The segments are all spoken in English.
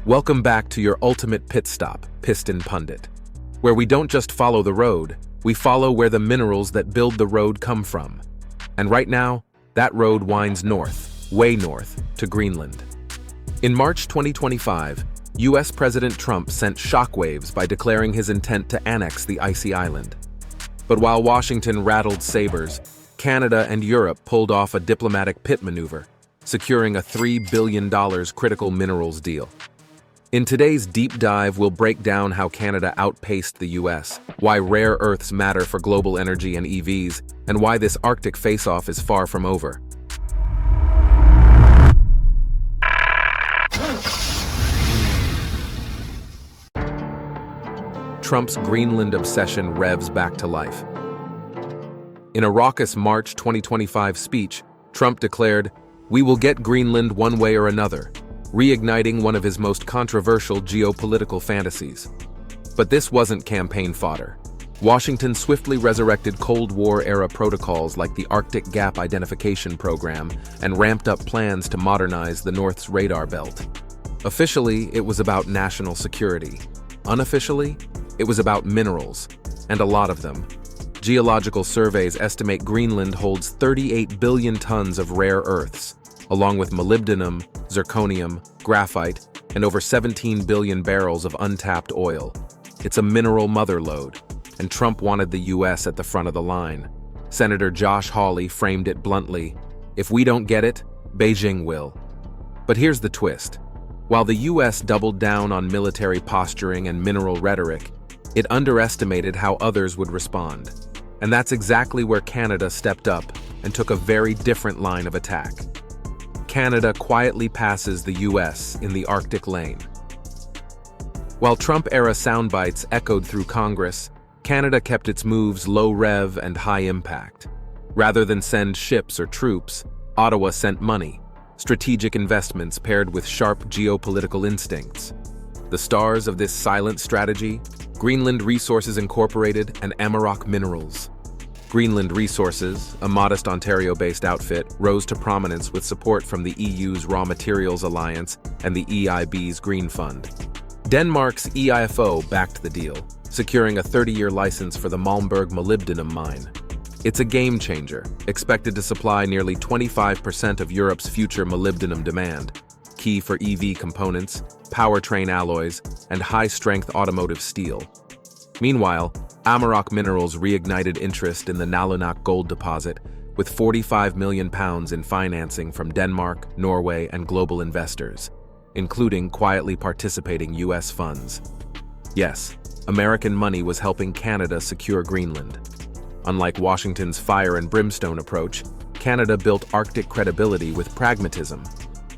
Welcome back to your ultimate pit stop, Piston Pundit, where we don't just follow the road, we follow where the minerals that build the road come from. And right now, that road winds north, way north, to Greenland. In March 2025, US President Trump sent shockwaves by declaring his intent to annex the icy island. But while Washington rattled sabers, Canada and Europe pulled off a diplomatic pit maneuver, securing a $3 billion critical minerals deal. In today's deep dive, we'll break down how Canada outpaced the US, why rare earths matter for global energy and EVs, and why this Arctic face-off is far from over. Trump's Greenland obsession revs back to life. In a raucous March 2025 speech, Trump declared, "We will get Greenland one way or another," reigniting one of his most controversial geopolitical fantasies. But this wasn't campaign fodder. Washington swiftly resurrected Cold War-era protocols like the Arctic Gap Identification Program and ramped up plans to modernize the North's radar belt. Officially, it was about national security. Unofficially, it was about minerals, and a lot of them. Geological surveys estimate Greenland holds 38 billion tons of rare earths, along with molybdenum, zirconium, graphite, and over 17 billion barrels of untapped oil. It's a mineral motherlode, and Trump wanted the US at the front of the line. Senator Josh Hawley framed it bluntly, "If we don't get it, Beijing will." But here's the twist. While the US doubled down on military posturing and mineral rhetoric, it underestimated how others would respond. And that's exactly where Canada stepped up and took a very different line of attack. Canada quietly passes the US in the Arctic lane. While Trump-era soundbites echoed through Congress, Canada kept its moves low-rev and high-impact. Rather than send ships or troops, Ottawa sent money, strategic investments paired with sharp geopolitical instincts. The stars of this silent strategy: Greenland Resources Incorporated and Amarok Minerals. Greenland Resources, a modest Ontario-based outfit, rose to prominence with support from the EU's Raw Materials Alliance and the EIB's Green Fund. Denmark's EIFO backed the deal, securing a 30-year license for the Malmberg molybdenum mine. It's a game-changer, expected to supply nearly 25% of Europe's future molybdenum demand, key for EV components, powertrain alloys, and high-strength automotive steel. Meanwhile, Amarok Minerals reignited interest in the Nalunaq gold deposit, with £45 million in financing from Denmark, Norway, and global investors, including quietly participating US funds. Yes, American money was helping Canada secure Greenland. Unlike Washington's fire and brimstone approach, Canada built Arctic credibility with pragmatism.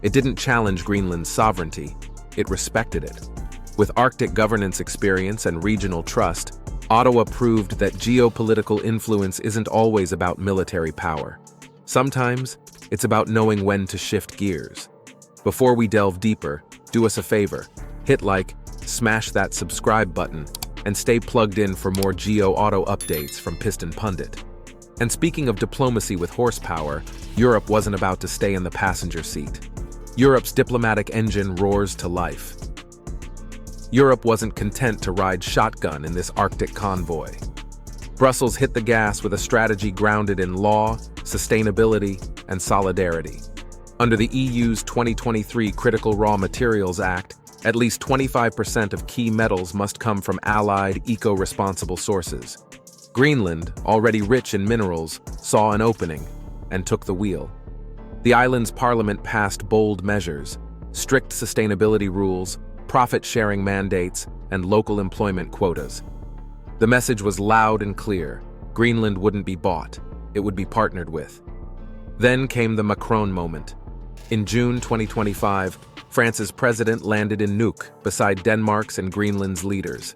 It didn't challenge Greenland's sovereignty, it respected it. With Arctic governance experience and regional trust, Ottawa proved that geopolitical influence isn't always about military power. Sometimes, it's about knowing when to shift gears. Before we delve deeper, do us a favor. Hit like, smash that subscribe button, and stay plugged in for more Geo-Auto updates from Piston Pundit. And speaking of diplomacy with horsepower, Europe wasn't about to stay in the passenger seat. Europe's diplomatic engine roars to life. Europe wasn't content to ride shotgun in this Arctic convoy. Brussels hit the gas with a strategy grounded in law, sustainability, and solidarity. Under the EU's 2023 Critical Raw Materials Act, at least 25% of key metals must come from allied, eco-responsible sources. Greenland, already rich in minerals, saw an opening and took the wheel. The island's parliament passed bold measures: strict sustainability rules, profit-sharing mandates, and local employment quotas. The message was loud and clear: Greenland wouldn't be bought, it would be partnered with. Then came the Macron moment. In June 2025, France's president landed in Nuuk beside Denmark's and Greenland's leaders.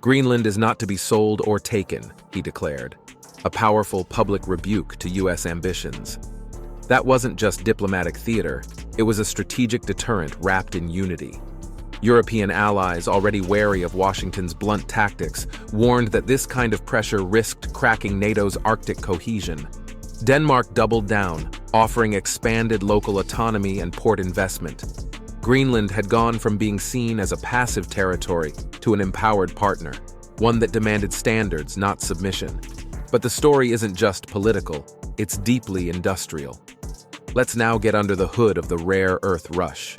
Greenland is not to be sold or taken, he declared, a powerful public rebuke to US ambitions. That wasn't just diplomatic theater, it was a strategic deterrent wrapped in unity. European allies, already wary of Washington's blunt tactics, warned that this kind of pressure risked cracking NATO's Arctic cohesion. Denmark doubled down, offering expanded local autonomy and port investment. Greenland had gone from being seen as a passive territory to an empowered partner, one that demanded standards, not submission. But the story isn't just political, it's deeply industrial. Let's now get under the hood of the rare earth rush.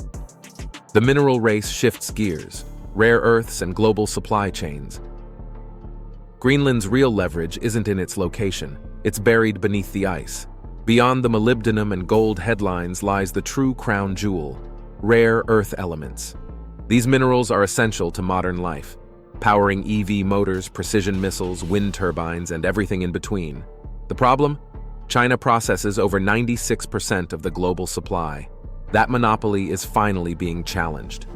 The mineral race shifts gears, rare earths and global supply chains. Greenland's real leverage isn't in its location, it's buried beneath the ice. Beyond the molybdenum and gold headlines lies the true crown jewel, rare earth elements. These minerals are essential to modern life, powering EV motors, precision missiles, wind turbines, and everything in between. The problem? China processes over 96% of the global supply. That monopoly is finally being challenged.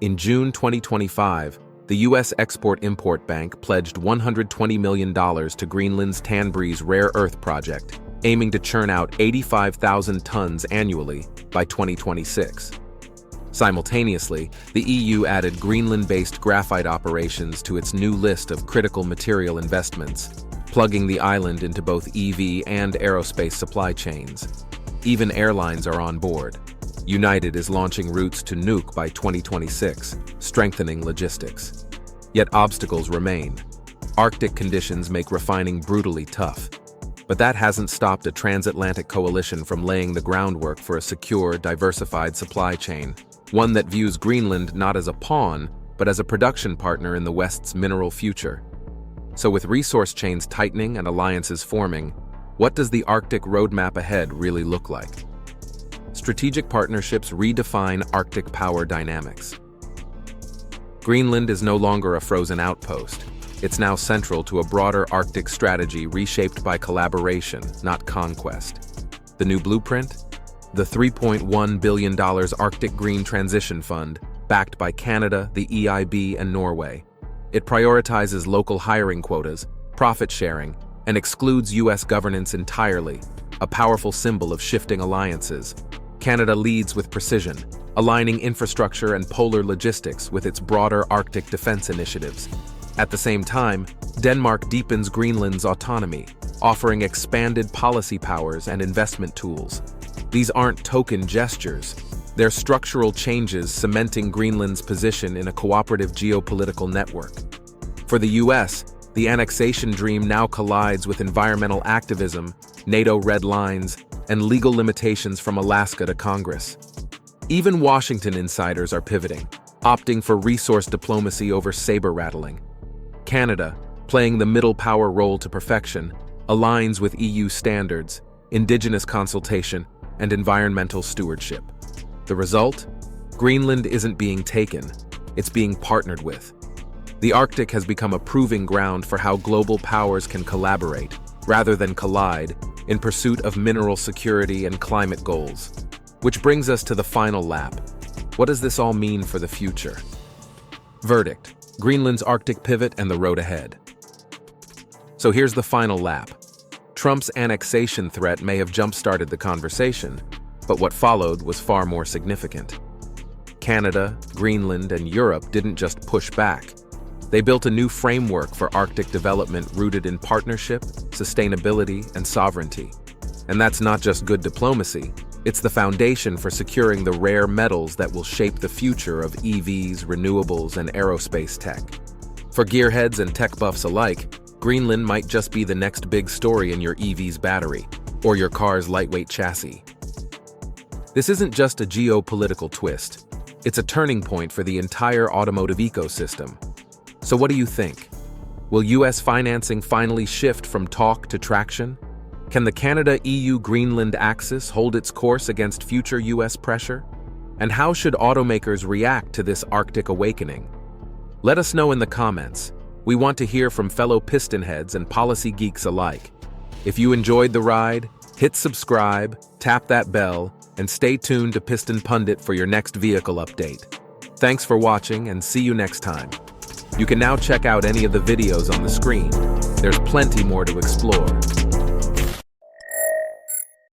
In June 2025, the U.S. Export-Import Bank pledged $120 million to Greenland's Tanbreeze rare earth project, aiming to churn out 85,000 tons annually by 2026. Simultaneously, the EU added Greenland-based graphite operations to its new list of critical material investments, plugging the island into both EV and aerospace supply chains. Even airlines are on board. United is launching routes to Nuuk by 2026, strengthening logistics. Yet obstacles remain. Arctic conditions make refining brutally tough. But that hasn't stopped a transatlantic coalition from laying the groundwork for a secure, diversified supply chain, one that views Greenland not as a pawn, but as a production partner in the West's mineral future. So with resource chains tightening and alliances forming, what does the Arctic roadmap ahead really look like? Strategic partnerships redefine Arctic power dynamics. Greenland is no longer a frozen outpost. It's now central to a broader Arctic strategy reshaped by collaboration, not conquest. The new blueprint? The $3.1 billion Arctic Green Transition Fund, backed by Canada, the EIB, and Norway. It prioritizes local hiring quotas, profit sharing, and excludes U.S. governance entirely, a powerful symbol of shifting alliances. Canada leads with precision, aligning infrastructure and polar logistics with its broader Arctic defense initiatives. At the same time, Denmark deepens Greenland's autonomy, offering expanded policy powers and investment tools. These aren't token gestures. They're structural changes cementing Greenland's position in a cooperative geopolitical network. For the U.S., the annexation dream now collides with environmental activism, NATO red lines, and legal limitations from Alaska to Congress. Even Washington insiders are pivoting, opting for resource diplomacy over saber-rattling. Canada, playing the middle power role to perfection, aligns with EU standards, indigenous consultation, and environmental stewardship. The result? Greenland isn't being taken, it's being partnered with. The Arctic has become a proving ground for how global powers can collaborate, rather than collide, in pursuit of mineral security and climate goals. Which brings us to the final lap. What does this all mean for the future? Verdict: Greenland's Arctic pivot and the road ahead. So here's the final lap. Trump's annexation threat may have jump-started the conversation, but what followed was far more significant. Canada, Greenland, and Europe didn't just push back. They built a new framework for Arctic development rooted in partnership, sustainability, and sovereignty. And that's not just good diplomacy, it's the foundation for securing the rare metals that will shape the future of EVs, renewables, and aerospace tech. For gearheads and tech buffs alike, Greenland might just be the next big story in your EV's battery, or your car's lightweight chassis. This isn't just a geopolitical twist, it's a turning point for the entire automotive ecosystem. So what do you think? Will US financing finally shift from talk to traction? Can the Canada-EU-Greenland axis hold its course against future US pressure? And how should automakers react to this Arctic awakening? Let us know in the comments. We want to hear from fellow Piston heads and policy geeks alike. If you enjoyed the ride, hit subscribe, tap that bell, and stay tuned to Piston Pundit for your next vehicle update. Thanks for watching and see you next time. You can now check out any of the videos on the screen. There's plenty more to explore.